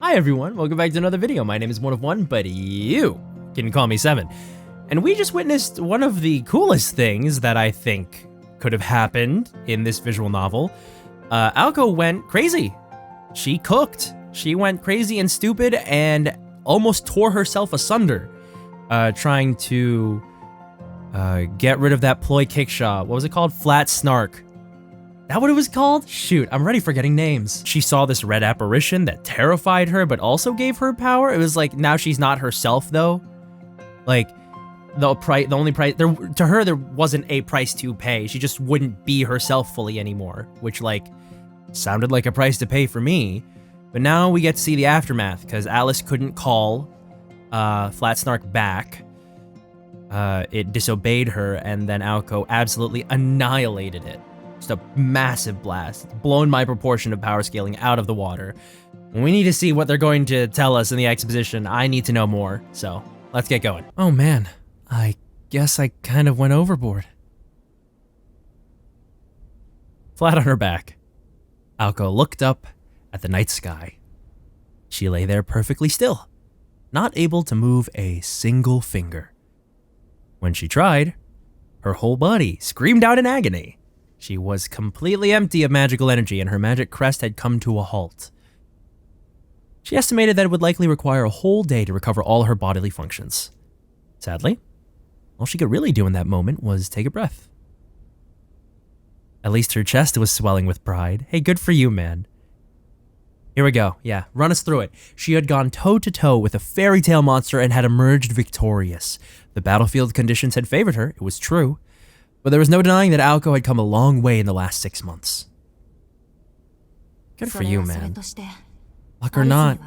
Hi everyone, welcome back to another video. My name is One of One, but you can call me Seven. And we just witnessed one of the coolest things that I think could have happened in this visual novel. Alko went crazy. She cooked. She went crazy and stupid and almost tore herself asunder, trying to get rid of that ploy kickshaw. What was it called? Flat Snark. That what it was called? Shoot, I'm already forgetting names. She saw this red apparition that terrified her, but also gave her power. It was like, now she's not herself though. Like, the only price, to her, there wasn't a price to pay. She just wouldn't be herself fully anymore, which like, sounded like a price to pay for me. But now we get to see the aftermath, because Alice couldn't call Flat Snark back. It disobeyed her, and then Alko absolutely annihilated it. Just a massive blast. It's blown my proportion of power scaling out of the water. We need to see what they're going to tell us in the exposition. I need to know more, so let's get going. Oh man, I guess I kind of went overboard. Flat on her back, Alko looked up at the night sky. She lay there perfectly still, not able to move a single finger. When she tried, her whole body screamed out in agony. She was completely empty of magical energy, and her magic crest had come to a halt. She estimated that it would likely require a whole day to recover all her bodily functions. Sadly, all she could really do in that moment was take a breath. At least her chest was swelling with pride. Hey, good for you, man. Here we go. Yeah, run us through it. She had gone toe-to-toe with a fairy tale monster and had emerged victorious. The battlefield conditions had favored her, it was true. But there was no denying that Alko had come a long way in the last 6 months. Good for you, man. Luck or not,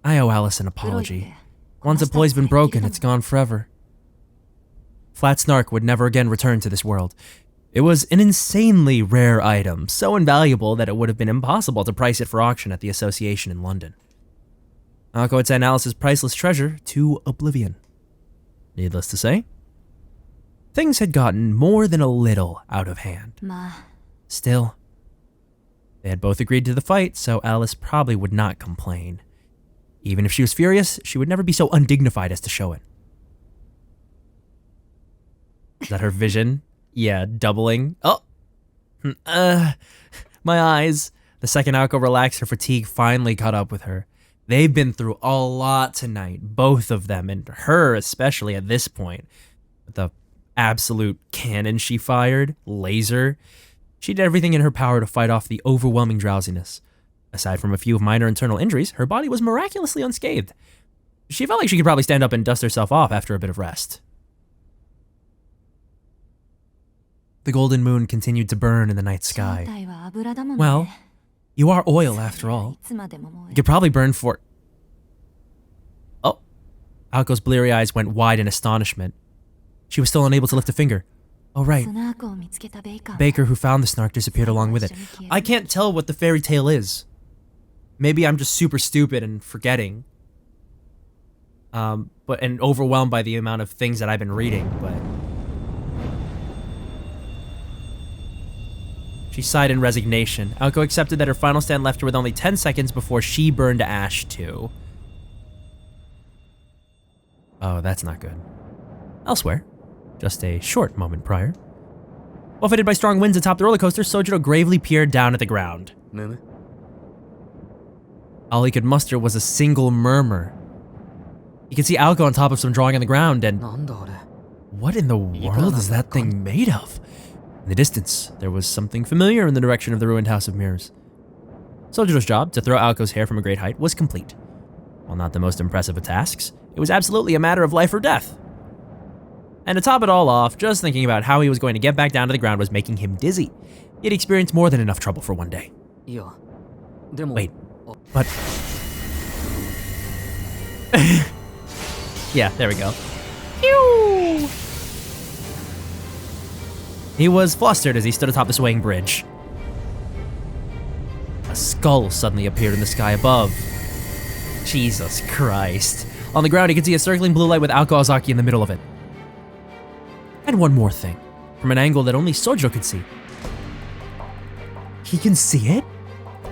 I owe Alice an apology. Once a ploy's been broken, it's gone forever. Flat Snark would never again return to this world. It was an insanely rare item, so invaluable that it would have been impossible to price it for auction at the Association in London. Alko had sent Alice's priceless treasure to oblivion. Needless to say, things had gotten more than a little out of hand. Still, they had both agreed to the fight, so Alice probably would not complain. Even if she was furious, she would never be so undignified as to show it. Is that her vision? Yeah, doubling. Oh! My eyes. The second Alko relaxed, her fatigue finally caught up with her. They've been through a lot tonight, both of them, and her especially at this point. The absolute cannon she fired, laser. She did everything in her power to fight off the overwhelming drowsiness. Aside from a few minor internal injuries, her body was miraculously unscathed. She felt like she could probably stand up and dust herself off after a bit of rest. The golden moon continued to burn in the night sky. Well, you are oil after all. You could probably burn for... Oh. Alko's bleary eyes went wide in astonishment. She was still unable to lift a finger. Oh right. Baker who found the snark disappeared along with it. I can't tell what the fairy tale is. Maybe I'm just super stupid and forgetting. And overwhelmed by the amount of things that I've been reading, but... She sighed in resignation. Alko accepted that her final stand left her with only 10 seconds before she burned to ash too. Oh, that's not good. Elsewhere, just a short moment prior, buffeted by strong winds atop the roller coaster, Sojiro gravely peered down at the ground. All he could muster was a single murmur. He could see Alko on top of some drawing on the ground, and what in the world is that thing made of? In the distance, there was something familiar in the direction of the ruined House of Mirrors. Sojiro's job, to throw Alko's hair from a great height, was complete. While not the most impressive of tasks, it was absolutely a matter of life or death. And to top it all off, just thinking about how he was going to get back down to the ground was making him dizzy. He had experienced more than enough trouble for one day. Wait, but... Yeah, there we go. Pew! He was flustered as he stood atop the swaying bridge. A skull suddenly appeared in the sky above. Jesus Christ. On the ground, he could see a circling blue light with Alko Ozaki in the middle of it. And one more thing, from an angle that only Sojiro could see. He can see it?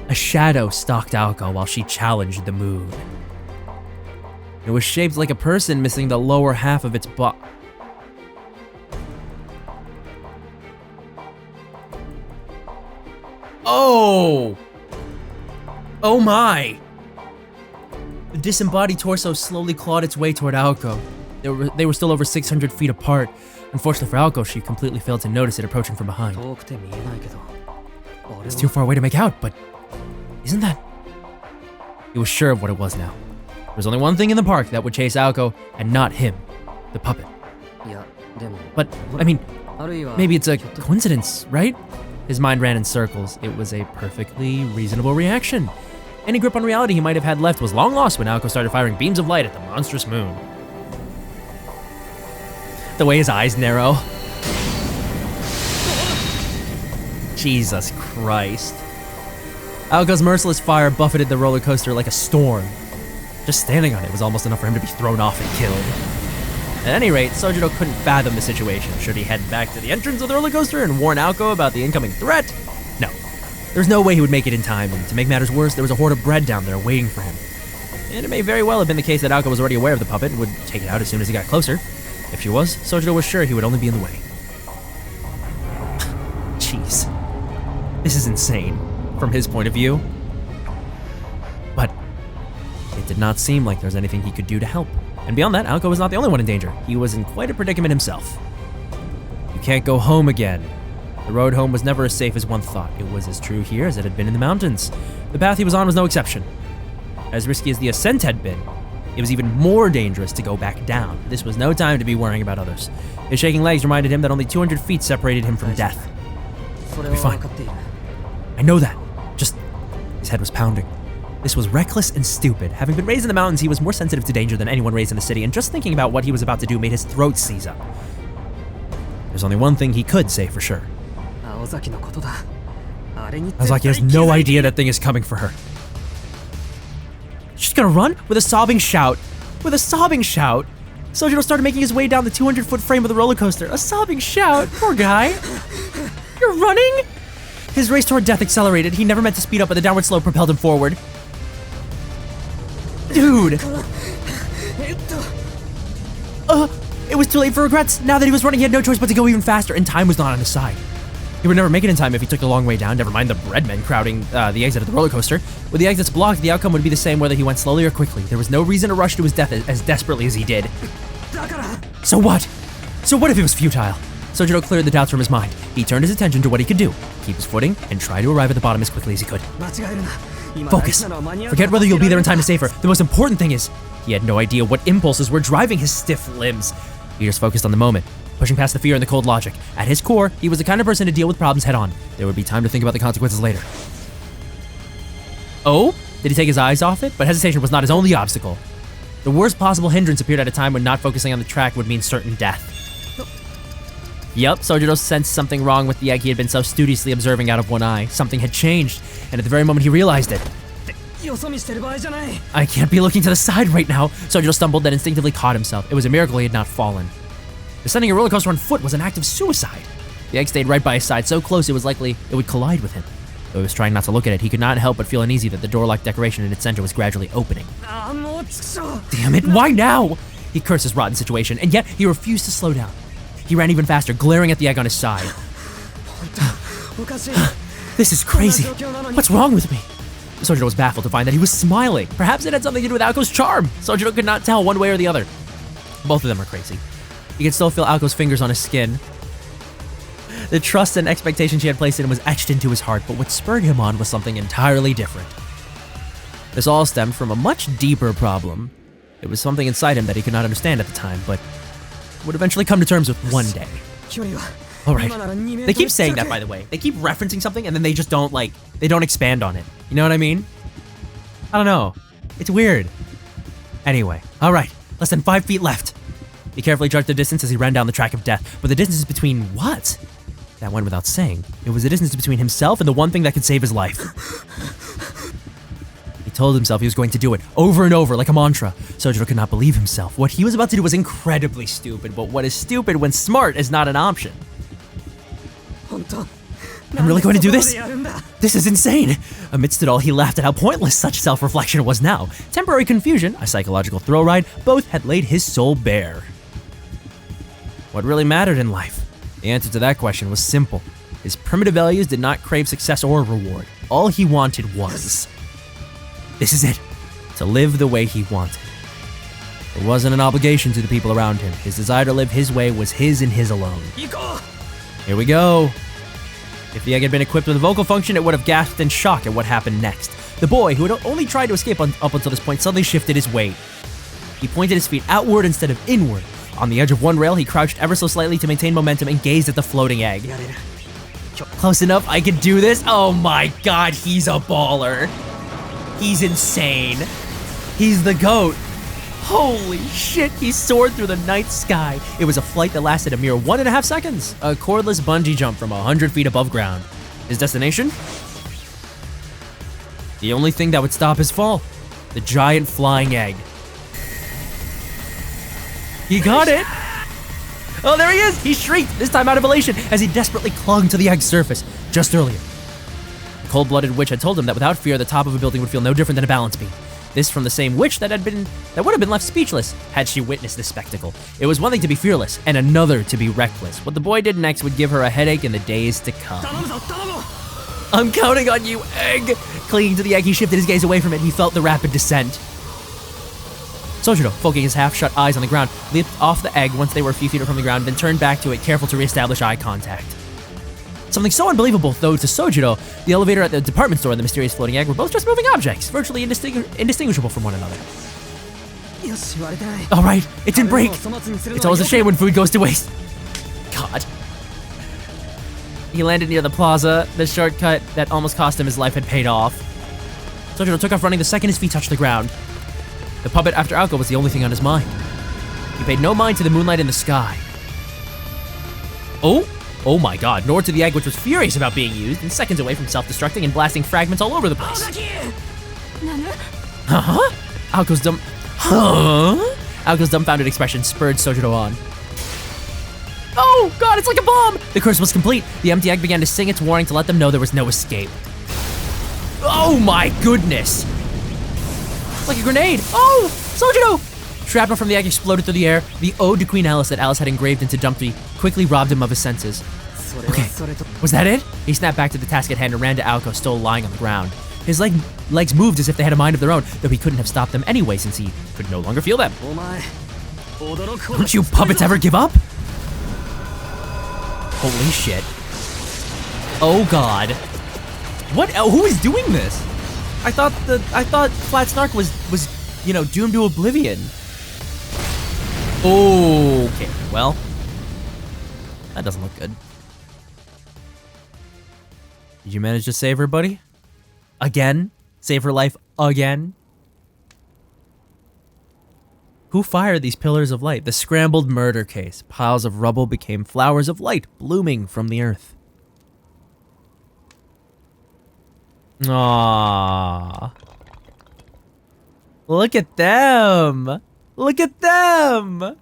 A shadow stalked Aoko while she challenged the mood. It was shaped like a person, missing the lower half of its butt. Oh! Oh my! The disembodied torso slowly clawed its way toward Aoko. They were still over 600 feet apart. Unfortunately for Aoko, she completely failed to notice it approaching from behind. It's too far away to make out, but isn't that... He was sure of what it was now. There was only one thing in the park that would chase Aoko, and not him, the puppet. But, I mean, maybe it's a coincidence, right? His mind ran in circles. It was a perfectly reasonable reaction. Any grip on reality he might have had left was long lost when Aoko started firing beams of light at the monstrous moon. The way his eyes narrow. Jesus Christ. Aoko's merciless fire buffeted the roller coaster like a storm. Just standing on it was almost enough for him to be thrown off and killed. At any rate, Sojiro couldn't fathom the situation. Should he head back to the entrance of the roller coaster and warn Aoko about the incoming threat? No. There was no way he would make it in time, and to make matters worse, there was a hoard of bread down there waiting for him. And it may very well have been the case that Aoko was already aware of the puppet and would take it out as soon as he got closer. If she was, Sojiro was sure he would only be in the way. Jeez. This is insane, from his point of view. But it did not seem like there was anything he could do to help. And beyond that, Aoko was not the only one in danger. He was in quite a predicament himself. You can't go home again. The road home was never as safe as one thought. It was as true here as it had been in the mountains. The path he was on was no exception. As risky as the ascent had been, it was even more dangerous to go back down. This was no time to be worrying about others. His shaking legs reminded him that only 200 feet separated him from death. He'll be fine. I know that. Just, his head was pounding. This was reckless and stupid. Having been raised in the mountains, he was more sensitive to danger than anyone raised in the city, and just thinking about what he was about to do made his throat seize up. There's only one thing he could say for sure. Ozaki has no idea that thing is coming for her. She's gonna run with a sobbing shout. With a sobbing shout, Sojiro started making his way down the 200-foot frame of the roller coaster. A sobbing shout? Poor guy. You're running? His race toward death accelerated. He never meant to speed up, but the downward slope propelled him forward. Dude! It was too late for regrets. Now that he was running, he had no choice but to go even faster, and time was not on his side. He would never make it in time if he took the long way down, never mind the breadmen crowding the exit of the roller coaster. With the exits blocked, the outcome would be the same whether he went slowly or quickly. There was no reason to rush to his death as desperately as he did. So what? So what if it was futile? Sojiro cleared the doubts from his mind. He turned his attention to what he could do. Keep his footing and try to arrive at the bottom as quickly as he could. Focus. Forget whether you'll be there in time to save her. The most important thing is, he had no idea what impulses were driving his stiff limbs. He just focused on the moment, pushing past the fear and the cold logic. At his core, he was the kind of person to deal with problems head on. There would be time to think about the consequences later. Oh? Did he take his eyes off it? But hesitation was not his only obstacle. The worst possible hindrance appeared at a time when not focusing on the track would mean certain death. Yup, Sojiro sensed something wrong with the egg he had been so studiously observing out of one eye. Something had changed, and at the very moment he realized it. I can't be looking to the side right now. Sojiro stumbled, then instinctively caught himself. It was a miracle he had not fallen. Descending a roller coaster on foot was an act of suicide. The egg stayed right by his side, so close it was likely it would collide with him. Though he was trying not to look at it, he could not help but feel uneasy that the door-like decoration in its center was gradually opening. Damn it, why now? He cursed his rotten situation, and yet he refused to slow down. He ran even faster, glaring at the egg on his side. This is crazy. What's wrong with me? Sojiro was baffled to find that he was smiling. Perhaps it had something to do with Aoko's charm. Sojiro could not tell one way or the other. Both of them are crazy. He could still feel Aoko's fingers on his skin. The trust and expectation she had placed in him was etched into his heart, but what spurred him on was something entirely different. This all stemmed from a much deeper problem. It was something inside him that he could not understand at the time, but would eventually come to terms with one day. Alright. They keep saying that, by the way. They keep referencing something and then they just don't, they don't expand on it. You know what I mean? I don't know. It's weird. Anyway, alright. Less than 5 feet left. He carefully judged the distance as he ran down the track of death. But the distance between what? That went without saying. It was the distance between himself and the one thing that could save his life. He told himself he was going to do it over and over like a mantra. Sojiro could not believe himself. What he was about to do was incredibly stupid, but what is stupid when smart is not an option? I'm really going to do this? This is insane! Amidst it all, he laughed at how pointless such self-reflection was now. Temporary confusion, a psychological thrill ride, both had laid his soul bare. What really mattered in life? The answer to that question was simple. His primitive values did not crave success or reward. All he wanted was... this is it. To live the way he wanted. It wasn't an obligation to the people around him. His desire to live his way was his and his alone. Here we go. If the egg had been equipped with a vocal function, it would have gasped in shock at what happened next. The boy, who had only tried to escape up until this point, suddenly shifted his weight. He pointed his feet outward instead of inward. On the edge of one rail, he crouched ever so slightly to maintain momentum and gazed at the floating egg. Close enough, I can do this. Oh my god, he's a baller. He's insane. He's the GOAT. Holy shit, he soared through the night sky. It was a flight that lasted a mere 1.5 seconds. A cordless bungee jump from 100 feet above ground. His destination? The only thing that would stop his fall. The giant flying egg. He got it! Oh, there he is! He shrieked, this time out of elation, as he desperately clung to the egg's surface. Just earlier, the cold-blooded witch had told him that without fear, the top of a building would feel no different than a balance beam. This from the same witch that would have been left speechless had she witnessed this spectacle. It was one thing to be fearless, and another to be reckless. What the boy did next would give her a headache in the days to come. I'm counting on you, egg! Clinging to the egg, he shifted his gaze away from it. He felt the rapid descent. Sojiro, focusing his half-shut eyes on the ground, leaped off the egg once they were a few feet from the ground, then turned back to it, careful to reestablish eye contact. Something so unbelievable, though, to Sojiro, the elevator at the department store and the mysterious floating egg were both just moving objects, virtually indistinguishable from one another. Alright, it didn't break. It's always a shame when food goes to waste. God. He landed near the plaza. The shortcut that almost cost him his life had paid off. Sojiro took off running the second his feet touched the ground. The puppet after Aoko was the only thing on his mind. He paid no mind to the moonlight in the sky. Oh my god, nor to the egg, which was furious about being used and seconds away from self-destructing and blasting fragments all over the place. Huh? Aoko's dumbfounded expression spurred Sojiro on. Oh god, it's like a bomb! The curse was complete. The empty egg began to sing its warning to let them know there was no escape. Oh my goodness! Like a grenade! Oh! Sojiro! Shrapnel from the egg exploded through the air. The ode to Queen Alice that Alice had engraved into Dumpty quickly robbed him of his senses. Okay, was that it? He snapped back to the task at hand and ran to Aoko, still lying on the ground. His legs moved as if they had a mind of their own, though he couldn't have stopped them anyway since he could no longer feel them. Don't you puppets ever give up? Holy shit. Oh god. What? Who is doing this? I thought Flat Snark was doomed to oblivion. Okay, well, that doesn't look good. Did you manage to save her, buddy? Again? Save her life again? Who fired these pillars of light? The scrambled murder case. Piles of rubble became flowers of light blooming from the earth. Aww. Look at them! Look at them!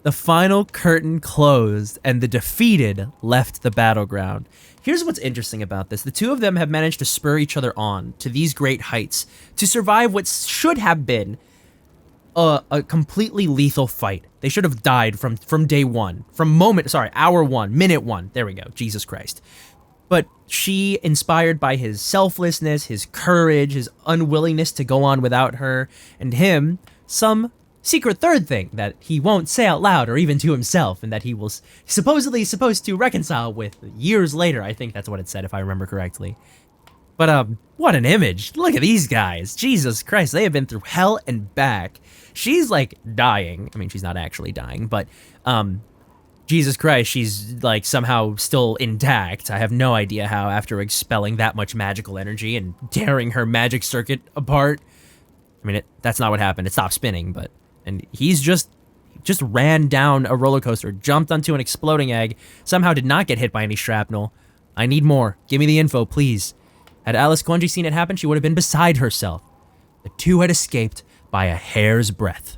The final curtain closed, and the defeated left the battleground. Here's what's interesting about this. The two of them have managed to spur each other on to these great heights to survive what should have been a completely lethal fight. They should have died from day one. Hour one, minute one. There we go. Jesus Christ. But she, inspired by his selflessness, his courage, his unwillingness to go on without her, and him, some secret third thing that he won't say out loud or even to himself, and that he will supposedly supposed to reconcile with years later. I think that's what it said, if I remember correctly. But what an image. Look at these guys. Jesus Christ, they have been through hell and back. She's like dying. I mean, she's not actually dying, but Jesus Christ, she's like somehow still intact. I have no idea how, after expelling that much magical energy and tearing her magic circuit apart. I mean, that's not what happened. It stopped spinning, and he's just ran down a roller coaster, jumped onto an exploding egg, somehow did not get hit by any shrapnel. I need more. Give me the info, please. Had Alice Konji seen it happen, she would have been beside herself. The two had escaped by a hair's breadth.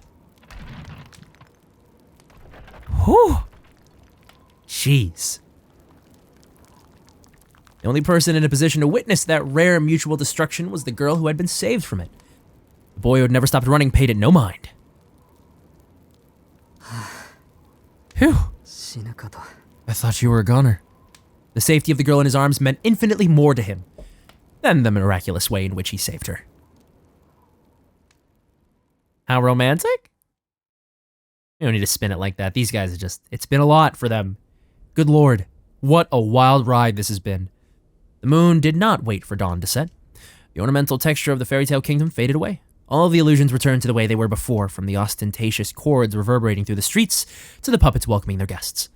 Whew. Jeez. The only person in a position to witness that rare mutual destruction was the girl who had been saved from it. The boy who had never stopped running paid it no mind. Phew. I thought you were a goner. The safety of the girl in his arms meant infinitely more to him than the miraculous way in which he saved her. How romantic? You don't need to spin it like that. These guys are just, it's been a lot for them. Good Lord, what a wild ride this has been. The moon did not wait for dawn to set. The ornamental texture of the fairy tale kingdom faded away. All of the illusions returned to the way they were before, from the ostentatious chords reverberating through the streets to the puppets welcoming their guests.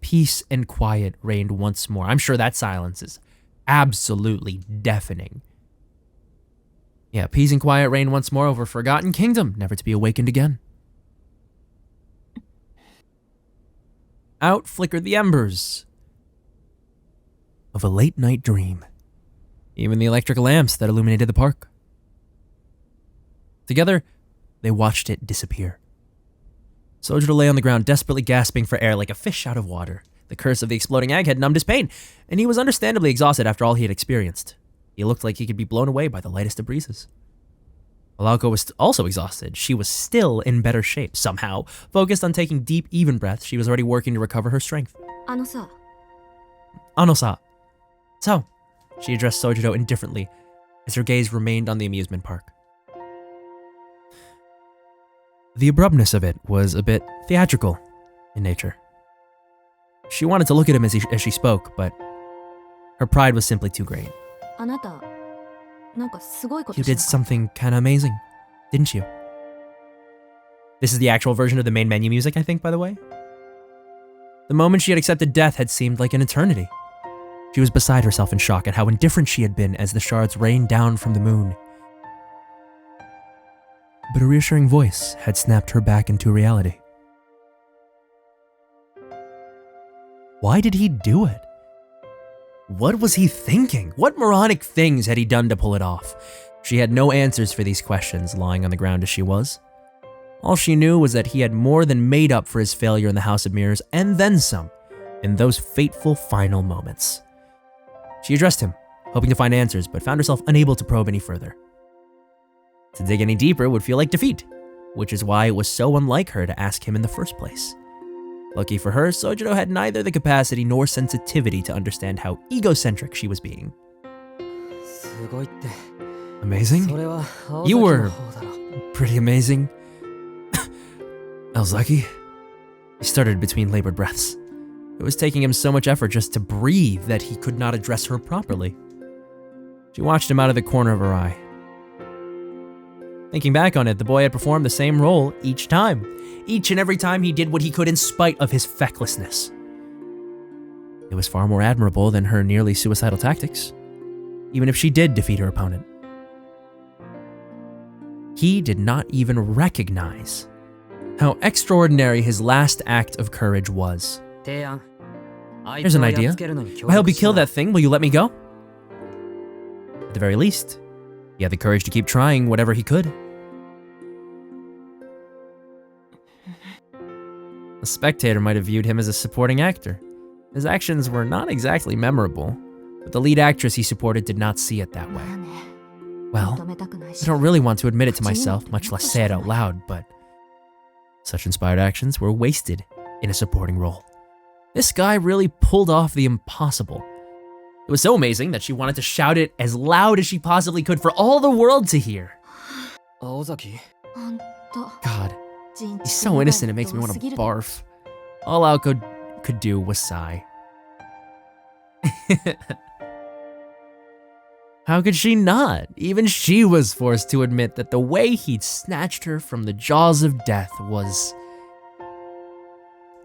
Peace and quiet reigned once more. I'm sure that silence is absolutely deafening. Yeah, peace and quiet reigned once more over a forgotten kingdom, never to be awakened again. Out flickered the embers of a late-night dream. Even the electric lamps that illuminated the park. Together, they watched it disappear. Sojiro lay on the ground, desperately gasping for air like a fish out of water. The curse of the exploding egg had numbed his pain, and he was understandably exhausted after all he had experienced. He looked like he could be blown away by the lightest of breezes. While Aoko was also exhausted, she was still in better shape, somehow. Focused on taking deep, even breaths, she was already working to recover her strength. Ano-sa. So, she addressed Sojiro indifferently as her gaze remained on the amusement park. The abruptness of it was a bit theatrical in nature. She wanted to look at him as she spoke, but her pride was simply too great. You did something kind of amazing, didn't you? This is the actual version of the main menu music, I think, by the way. The moment she had accepted death had seemed like an eternity. She was beside herself in shock at how indifferent she had been as the shards rained down from the moon. But a reassuring voice had snapped her back into reality. Why did he do it? What was he thinking? What moronic things had he done to pull it off? She had no answers for these questions, lying on the ground as she was. All she knew was that he had more than made up for his failure in the House of Mirrors, and then some, in those fateful final moments. She addressed him, hoping to find answers, but found herself unable to probe any further. To dig any deeper would feel like defeat, which is why it was so unlike her to ask him in the first place. Lucky for her, Sojiro had neither the capacity nor sensitivity to understand how egocentric she was being. Amazing? You were pretty amazing. Elzaki? He stuttered between labored breaths. It was taking him so much effort just to breathe that he could not address her properly. She watched him out of the corner of her eye. Thinking back on it, the boy had performed the same role each time. Each and every time he did what he could in spite of his fecklessness. It was far more admirable than her nearly suicidal tactics, even if she did defeat her opponent. He did not even recognize how extraordinary his last act of courage was. Here's an idea. If I help you kill that thing, will you let me go? At the very least, he had the courage to keep trying whatever he could. A spectator might have viewed him as a supporting actor. His actions were not exactly memorable, but the lead actress he supported did not see it that way. Well, I don't really want to admit it to myself, much less say it out loud, but such inspired actions were wasted in a supporting role. This guy really pulled off the impossible. It was so amazing that she wanted to shout it as loud as she possibly could for all the world to hear. God, he's so innocent it makes me want to barf. All Aoko could do was sigh. How could she not? Even she was forced to admit that the way he'd snatched her from the jaws of death was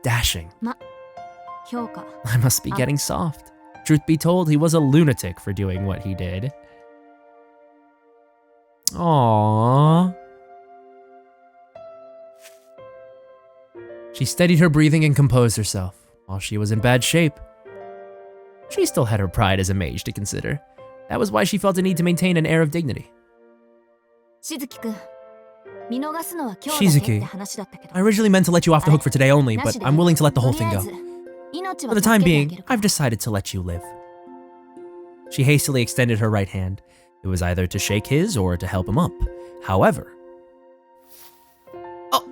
dashing. I must be getting soft. Truth be told, he was a lunatic for doing what he did. Aww. She steadied her breathing and composed herself. While she was in bad shape, she still had her pride as a mage to consider. That was why she felt a need to maintain an air of dignity. Shizuki, I originally meant to let you off the hook for today only, but I'm willing to let the whole thing go. For the time being, I've decided to let you live. She hastily extended her right hand. It was either to shake his or to help him up. However... Oh!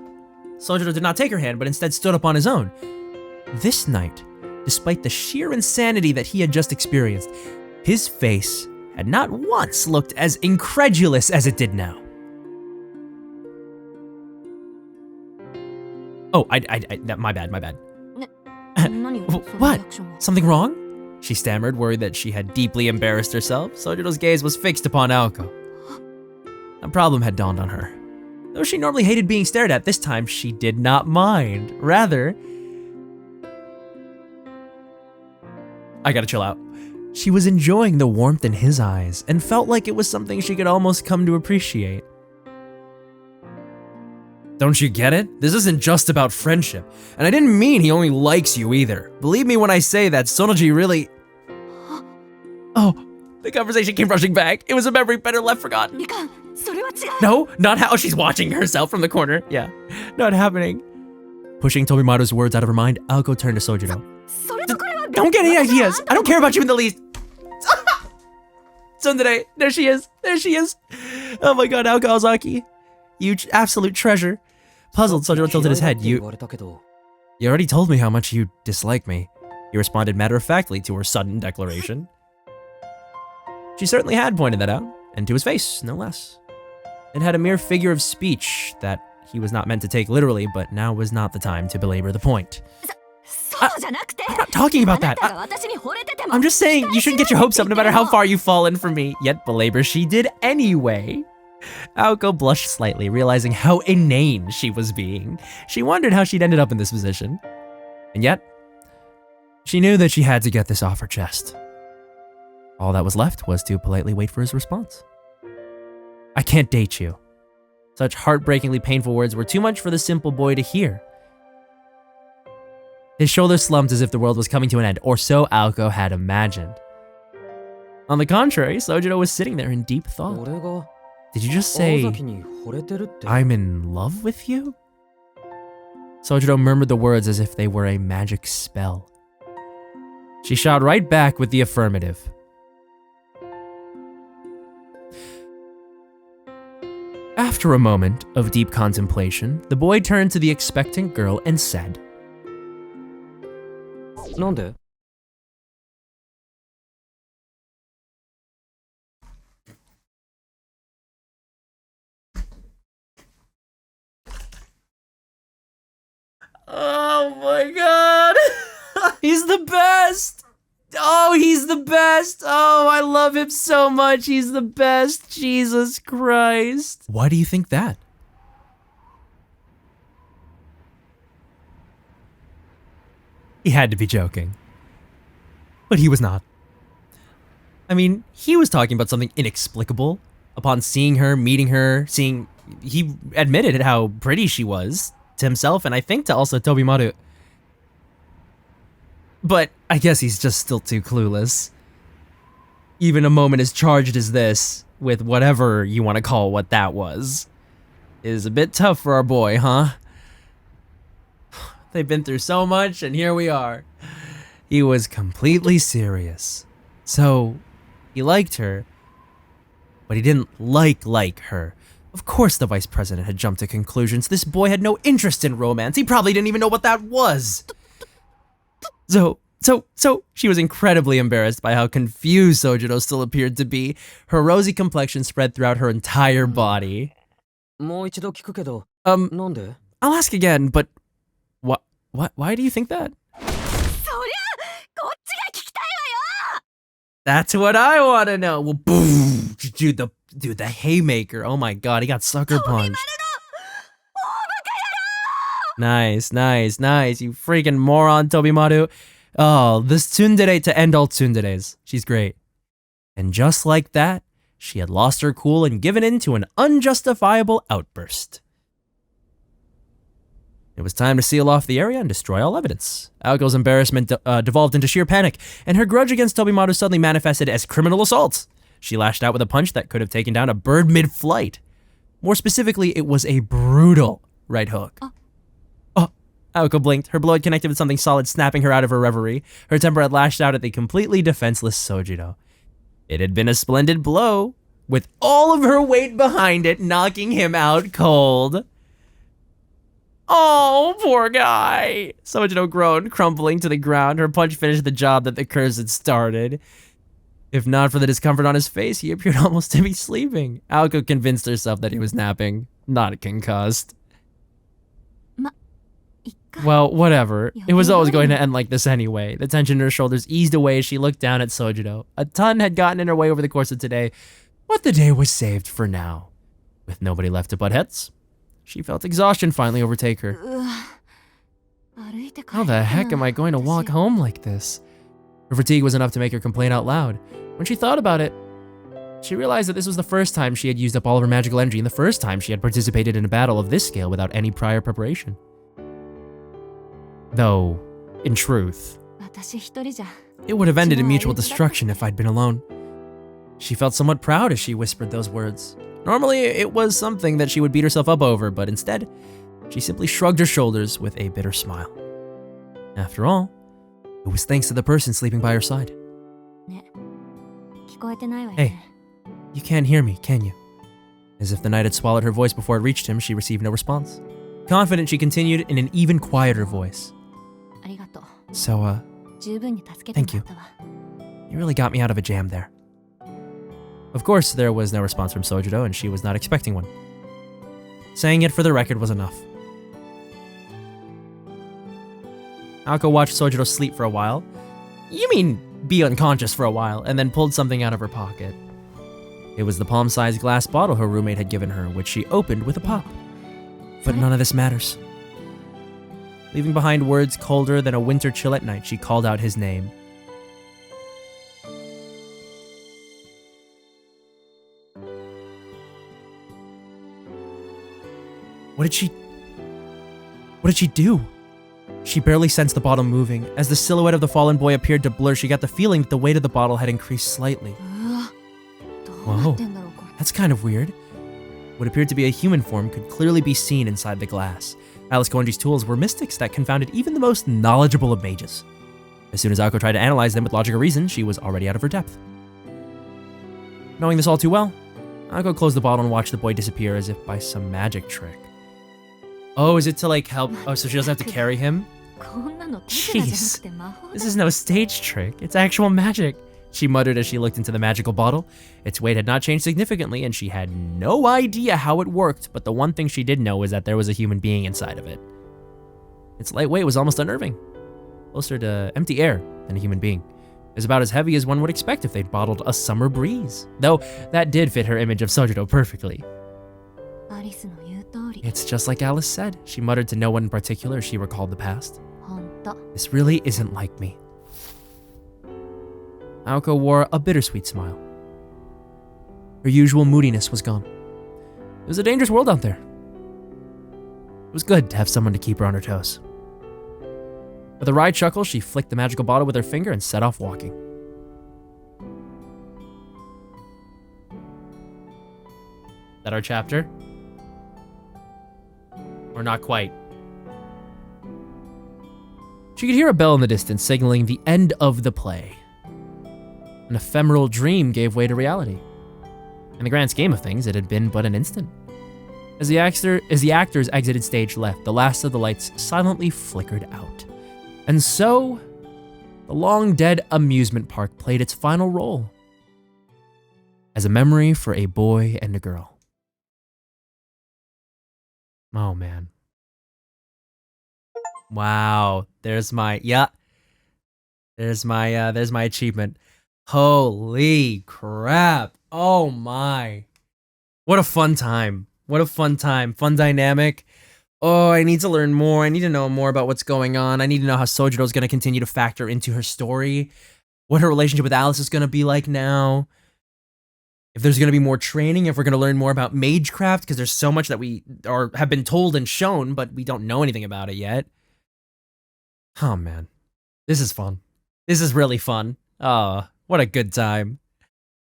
Sojiro did not take her hand, but instead stood up on his own. This night, despite the sheer insanity that he had just experienced, his face had not once looked as incredulous as it did now. Oh, my bad. What? Something wrong? She stammered, worried that she had deeply embarrassed herself. Sojiro's gaze was fixed upon Aoko. A problem had dawned on her. Though she normally hated being stared at, this time she did not mind. Rather, I gotta chill out. She was enjoying the warmth in his eyes and felt like it was something she could almost come to appreciate. Don't you get it? This isn't just about friendship. And I didn't mean he only likes you either. Believe me when I say that Sonoji really... Oh, the conversation came rushing back. It was a memory better left forgotten. No, not how she's watching herself from the corner. Yeah, not happening. Pushing Tobimaru's words out of her mind, Aoko turned to Sojiro. Don't get any ideas. I don't care about you in the least. Tsundere, there she is. Oh my god, Aoko Ozaki. You absolute treasure. Puzzled, Sojiro tilted his head. You already told me how much you dislike me. He responded matter-of-factly to her sudden declaration. She certainly had pointed that out, and to his face, no less. It had a mere figure of speech that he was not meant to take literally, but now was not the time to belabor the point. I'm not talking about that. I'm just saying you shouldn't get your hopes up no matter how far you've fallen from me. Yet belabor she did anyway. Aoko blushed slightly, realizing how inane she was being. She wondered how she'd ended up in this position. And yet, she knew that she had to get this off her chest. All that was left was to politely wait for his response. I can't date you. Such heartbreakingly painful words were too much for the simple boy to hear. His shoulders slumped as if the world was coming to an end, or so Aoko had imagined. On the contrary, Sojiro was sitting there in deep thought. Did you just say, I'm in love with you? Sojiro murmured the words as if they were a magic spell. She shot right back with the affirmative. After a moment of deep contemplation, the boy turned to the expectant girl and said, "Nande?" Oh my god! He's the best! Oh, he's the best! Oh, I love him so much. He's the best. Jesus Christ. Why do you think that? He had to be joking. But he was not. I mean, he was talking about something inexplicable. Upon seeing her, meeting her, he admitted how pretty she was to himself, and I think to also Tobimaru. But I guess he's just still too clueless. Even a moment as charged as this, with whatever you want to call what that was, is a bit tough for our boy, huh? They've been through so much, and here we are. He was completely serious. So, he liked her, but he didn't like her. Of course the vice president had jumped to conclusions. This boy had no interest in romance. He probably didn't even know what that was. So she was incredibly embarrassed by how confused Sojiro still appeared to be. Her rosy complexion spread throughout her entire body. I'll ask again, but why do you think that? That's what I want to know. Well, boom, dude, the haymaker. Oh my god, he got sucker punched. Nice, you freaking moron, Tobimaru. Oh, this tsundere to end all tsunderes. She's great. And just like that, she had lost her cool and given in to an unjustifiable outburst. It was time to seal off the area and destroy all evidence. Aoko's embarrassment devolved into sheer panic, and her grudge against Tobimaru suddenly manifested as criminal assault. She lashed out with a punch that could have taken down a bird mid-flight. More specifically, it was a brutal right hook. Aoko blinked. Her blow had connected with something solid, snapping her out of her reverie. Her temper had lashed out at the completely defenseless Sojiro. It had been a splendid blow, with all of her weight behind it, knocking him out cold. Oh, poor guy. Sojiro groaned, crumbling to the ground. Her punch finished the job that the curse had started. If not for the discomfort on his face, he appeared almost to be sleeping. Aoko convinced herself that he was napping, not concussed. Well, whatever. It was always going to end like this anyway. The tension in her shoulders eased away as she looked down at Sojiro. A ton had gotten in her way over the course of today, but the day was saved for now. With nobody left to butt heads, she felt exhaustion finally overtake her. How the heck am I going to walk home like this? Her fatigue was enough to make her complain out loud. When she thought about it, she realized that this was the first time she had used up all of her magical energy and the first time she had participated in a battle of this scale without any prior preparation. Though, in truth, it would have ended in mutual destruction if I'd been alone. She felt somewhat proud as she whispered those words. Normally, it was something that she would beat herself up over, but instead, she simply shrugged her shoulders with a bitter smile. After all, it was thanks to the person sleeping by her side. Hey, you can't hear me, can you? As if the night had swallowed her voice before it reached him, she received no response. Confident, she continued in an even quieter voice. So, thank you. You really got me out of a jam there. Of course, there was no response from Sojiro, and she was not expecting one. Saying it for the record was enough. Aoko watched Sojiro sleep for a while. You mean be unconscious for a while, and then pulled something out of her pocket. It was the palm-sized glass bottle her roommate had given her, which she opened with a pop. But none of this matters. Leaving behind words colder than a winter chill at night, she called out his name. What did she do? She barely sensed the bottle moving. As the silhouette of the fallen boy appeared to blur, she got the feeling that the weight of the bottle had increased slightly. Whoa, that's kind of weird. What appeared to be a human form could clearly be seen inside the glass. Alice Koenji's tools were mystics that confounded even the most knowledgeable of mages. As soon as Aoko tried to analyze them with logic or reason, she was already out of her depth. Knowing this all too well, Aoko closed the bottle and watched the boy disappear as if by some magic trick. Oh, is it to like help? Oh, so she doesn't have to carry him? Jeez, this is no stage trick. It's actual magic, she muttered as she looked into the magical bottle. Its weight had not changed significantly, and she had no idea how it worked, but the one thing she did know was that there was a human being inside of it. Its light weight was almost unnerving, closer to empty air than a human being. It was about as heavy as one would expect if they'd bottled a summer breeze, though that did fit her image of Sojiro perfectly. It's just like Alice said, she muttered to no one in particular as she recalled the past. This really isn't like me. Aoko wore a bittersweet smile. Her usual moodiness was gone. It was a dangerous world out there. It was good to have someone to keep her on her toes. With a wry chuckle, she flicked the magical bottle with her finger and set off walking. That our chapter? Or not quite. She could hear a bell in the distance signaling the end of the play. An ephemeral dream gave way to reality. In the grand scheme of things, it had been but an instant. As the actors exited stage left, the last of the lights silently flickered out. And so, the long-dead amusement park played its final role as a memory for a boy and a girl. Oh, man. Wow. There's my achievement. Holy crap. Oh my. What a fun time. What a fun time. Fun dynamic. Oh, I need to learn more. I need to know more about what's going on. I need to know how Sojiro is going to continue to factor into her story. What her relationship with Alice is going to be like now. If there's going to be more training, if we're going to learn more about magecraft, because there's so much that we have been told and shown, but we don't know anything about it yet. Oh, man. This is fun. This is really fun. Oh, what a good time.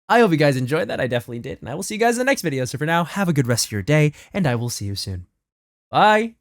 I hope you guys enjoyed that. I definitely did. And I will see you guys in the next video. So for now, have a good rest of your day, and I will see you soon. Bye.